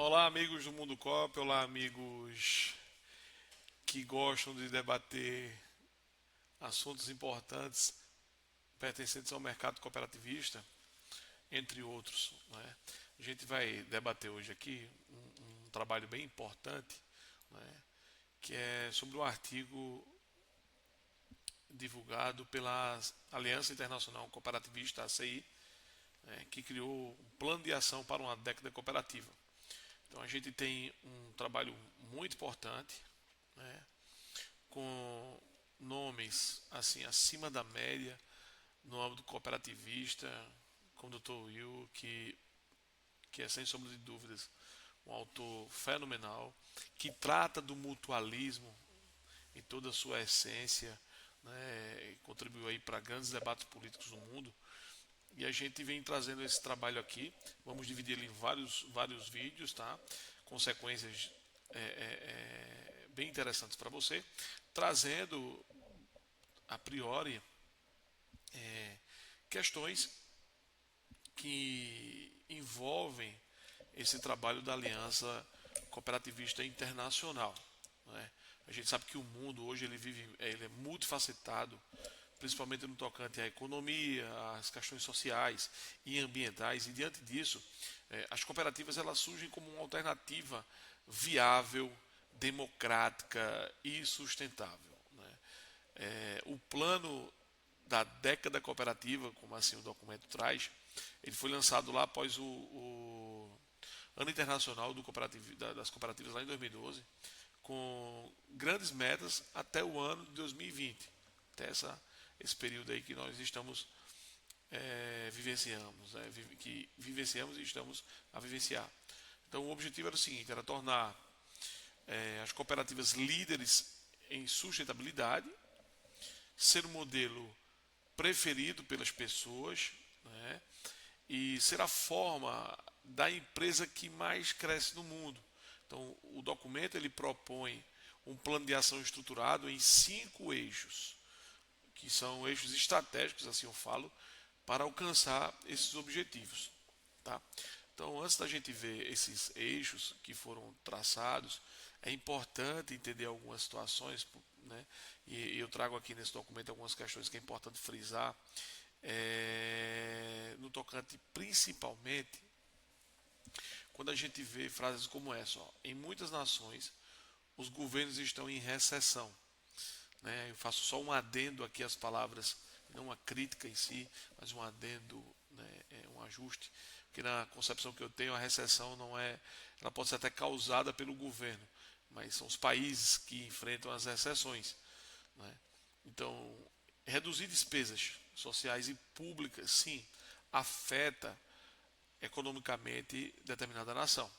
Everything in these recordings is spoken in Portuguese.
Olá, amigos do Mundo Cop, olá, amigos que gostam de debater assuntos importantes pertencentes ao mercado cooperativista, entre outros, né? A gente vai debater hoje aqui um trabalho bem importante, né? Que é sobre o artigo divulgado pela Aliança Internacional Cooperativista, ACI, né? Que criou um plano de ação para uma década cooperativa. Então a gente tem um trabalho muito importante, né, com nomes assim acima da média no âmbito cooperativista, como o Dr. Will, que é sem sombra de dúvidas um autor fenomenal, que trata do mutualismo em toda a sua essência, né, e contribuiu aí para grandes debates políticos no mundo. E a gente vem trazendo esse trabalho aqui. Vamos dividir ele em vários vídeos, tá? Consequências bem interessantes para você, trazendo a priori questões que envolvem esse trabalho da Aliança Cooperativista Internacional, né? A gente sabe que o mundo hoje ele é multifacetado, principalmente no tocante à economia, às questões sociais e ambientais, e diante disso, as cooperativas elas surgem como uma alternativa viável, democrática e sustentável, né? O plano da década cooperativa, como assim o documento traz, ele foi lançado lá após o Ano Internacional das Cooperativas lá em 2012, com grandes metas até o ano de 2020, até esse período aí que nós estamos vivenciamos, né, que vivenciamos e estamos a vivenciar. Então o objetivo era o seguinte, era tornar as cooperativas líderes em sustentabilidade, ser um modelo preferido pelas pessoas, né, e ser a forma da empresa que mais cresce no mundo. Então, o documento ele propõe um plano de ação estruturado em 5 eixos, que são eixos estratégicos, assim eu falo, para alcançar esses objetivos. Tá? Então, antes da gente ver esses eixos que foram traçados, é importante entender algumas situações, né? E eu trago aqui nesse documento algumas questões que é importante frisar, no tocante principalmente quando a gente vê frases como essa, ó, em muitas nações os governos estão em recessão, né? Eu faço só um adendo aqui às palavras, não uma crítica em si, mas um adendo, né? Um ajuste, porque na concepção que eu tenho a recessão não é, ela pode ser até causada pelo governo, mas são os países que enfrentam as recessões, né? Então, reduzir despesas sociais e públicas, sim, afeta economicamente determinada nação.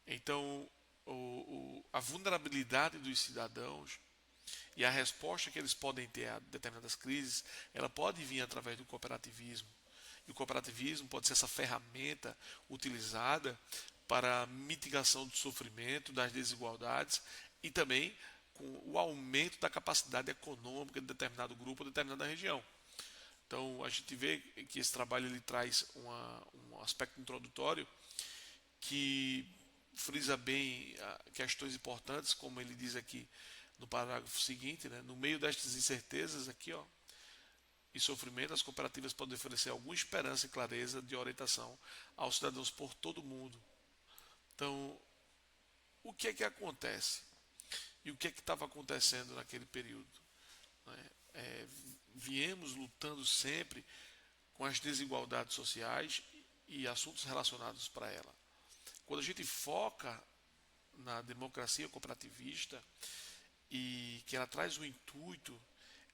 Então, a vulnerabilidade dos cidadãos e a resposta que eles podem ter a determinadas crises, ela pode vir através do cooperativismo. E o cooperativismo pode ser essa ferramenta utilizada para a mitigação do sofrimento, das desigualdades e também com o aumento da capacidade econômica de determinado grupo ou determinada região. Então a gente vê que esse trabalho ele traz um aspecto introdutório que frisa bem questões importantes, como ele diz aqui no parágrafo seguinte, né? No meio destas incertezas aqui, ó, e sofrimento, as cooperativas podem oferecer alguma esperança e clareza de orientação aos cidadãos por todo o mundo. Então, o que é que acontece? E o que é que estava acontecendo naquele período? Né? Viemos lutando sempre com as desigualdades sociais e assuntos relacionados para ela. Quando a gente foca na democracia cooperativista e que ela traz o intuito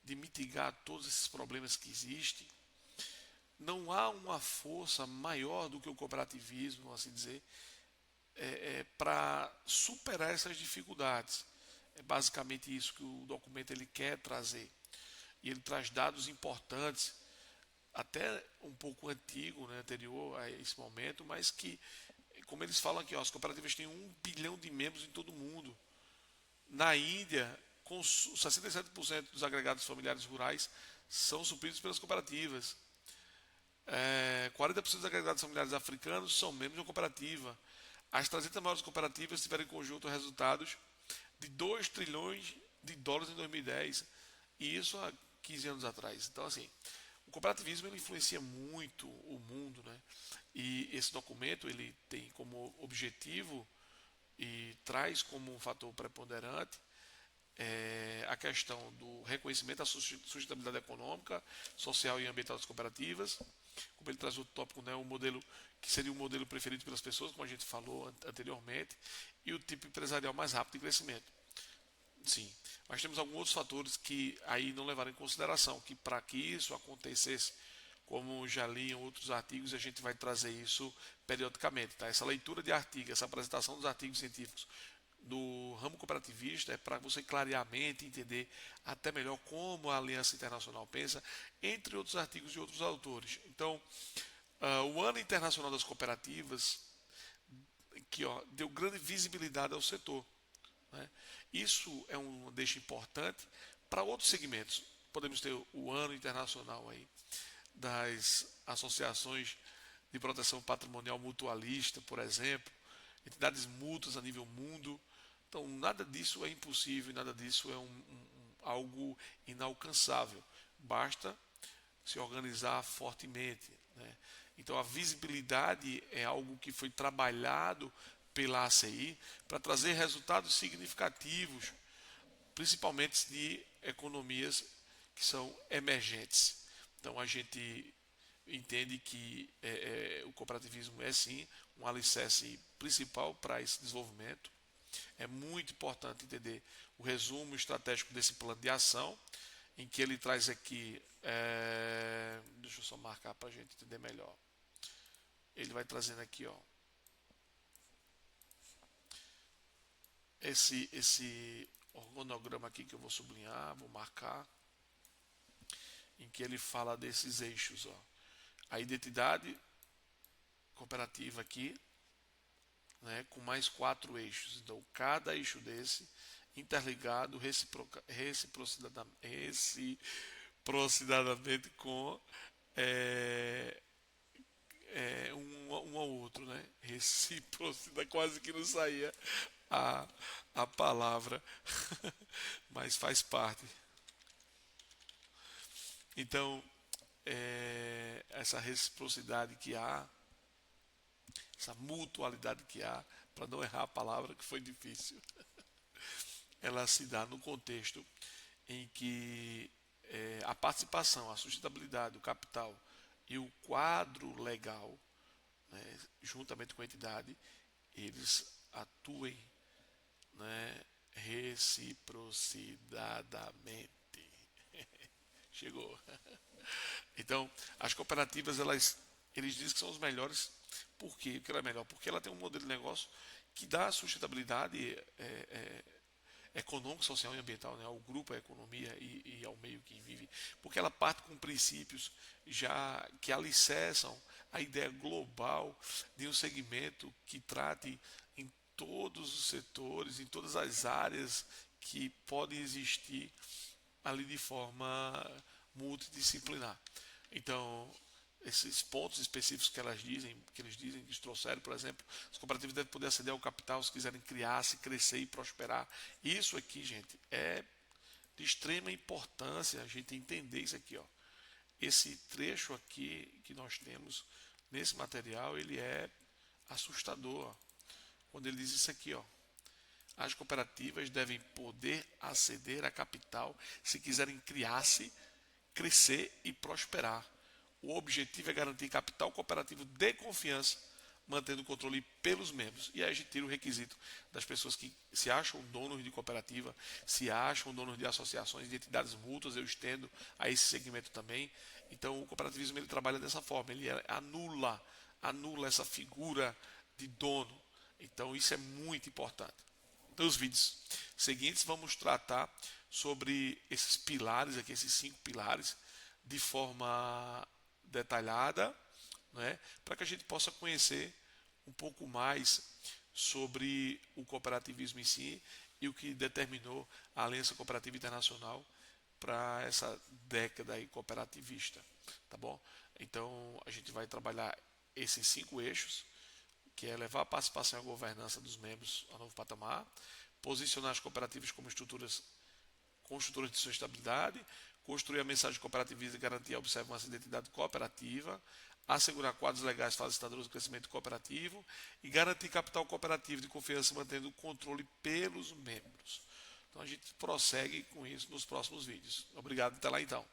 de mitigar todos esses problemas que existem, não há uma força maior do que o cooperativismo, assim dizer, para superar essas dificuldades. É basicamente isso que o documento ele quer trazer. E ele traz dados importantes, até um pouco antigo, né, anterior a esse momento, mas que, como eles falam aqui, ó, as cooperativas têm 1 bilhão de membros em todo o mundo. Na Índia, 67% dos agregados familiares rurais são supridos pelas cooperativas. 40% dos agregados familiares africanos são membros de uma cooperativa. As 300 maiores cooperativas tiveram em conjunto resultados de 2 trilhões de dólares em 2010, e isso há 15 anos atrás. Então, assim, o cooperativismo ele influencia muito o mundo, né? E esse documento ele tem como objetivo e traz como um fator preponderante a questão do reconhecimento da sustentabilidade econômica, social e ambiental das cooperativas, como ele traz o tópico, né, o modelo que seria o modelo preferido pelas pessoas, como a gente falou anteriormente, e o tipo empresarial mais rápido de crescimento. Sim, mas temos alguns outros fatores que aí não levaram em consideração, que para que isso acontecesse, como já li em outros artigos, a gente vai trazer isso periodicamente. Tá? Essa leitura de artigos, essa apresentação dos artigos científicos do ramo cooperativista é para você clarear a mente, entender até melhor como a Aliança Internacional pensa, entre outros artigos de outros autores. Então, o Ano Internacional das Cooperativas que deu grande visibilidade ao setor. Né? Isso é um deixa importante para outros segmentos. Podemos ter o Ano Internacional aí das associações de proteção patrimonial mutualista, por exemplo, entidades mútuas a nível mundo. Então, nada disso é impossível, nada disso é algo inalcançável. Basta se organizar fortemente. Né? Então, a visibilidade é algo que foi trabalhado pela ACI para trazer resultados significativos, principalmente de economias que são emergentes. Então, a gente entende que o cooperativismo é sim um alicerce principal para esse desenvolvimento. É muito importante entender o resumo estratégico desse plano de ação, em que ele traz aqui, deixa eu só marcar para a gente entender melhor. Ele vai trazendo aqui, esse organograma aqui que eu vou sublinhar, vou marcar, em que ele fala desses eixos, a identidade cooperativa aqui, né, com mais 4 eixos. Então, cada eixo desse interligado reciprocidadamente com um ao outro, né? Reciprocidade, quase que não saía a palavra, mas faz parte. Então, essa reciprocidade que há, essa mutualidade que há, para não errar a palavra que foi difícil, ela se dá no contexto em que a participação, a sustentabilidade, o capital e o quadro legal, né, juntamente com a entidade, eles atuem, né, reciprocidadamente. Chegou. Então, as cooperativas, eles dizem que são os melhores. Por quê? Porque ela é melhor? Porque ela tem um modelo de negócio que dá sustentabilidade econômico, social e ambiental, né, ao grupo, à economia e ao meio que vive. Porque ela parte com princípios já que alicerçam a ideia global de um segmento que trate em todos os setores, em todas as áreas que podem existir ali de forma multidisciplinar. Então, esses pontos específicos que eles dizem, que trouxeram, por exemplo, as cooperativas devem poder aceder ao capital se quiserem criar, se crescer e prosperar. Isso aqui, gente, é de extrema importância a gente entender isso aqui, Esse trecho aqui que nós temos nesse material, ele é assustador, quando ele diz isso aqui, As cooperativas devem poder aceder a capital se quiserem criar-se, crescer e prosperar. O objetivo é garantir capital cooperativo de confiança, mantendo o controle pelos membros. E aí a gente tira o requisito das pessoas que se acham donos de cooperativa, se acham donos de associações, de entidades mútuas, eu estendo a esse segmento também. Então o cooperativismo ele trabalha dessa forma, ele anula essa figura de dono. Então isso é muito importante. Nos vídeos seguintes vamos tratar sobre esses pilares aqui, esses 5 pilares, de forma detalhada, né, para que a gente possa conhecer um pouco mais sobre o cooperativismo em si e o que determinou a Aliança Cooperativa Internacional para essa década aí cooperativista, tá bom? Então a gente vai trabalhar esses 5 eixos que é levar a participação e a governança dos membros a novo patamar, posicionar as cooperativas como estruturas construtoras de sustentabilidade, construir a mensagem cooperativista e garantir a observância da identidade cooperativa, assegurar quadros legais facilitadores do crescimento cooperativo e garantir capital cooperativo de confiança mantendo o controle pelos membros. Então a gente prossegue com isso nos próximos vídeos. Obrigado, até lá então.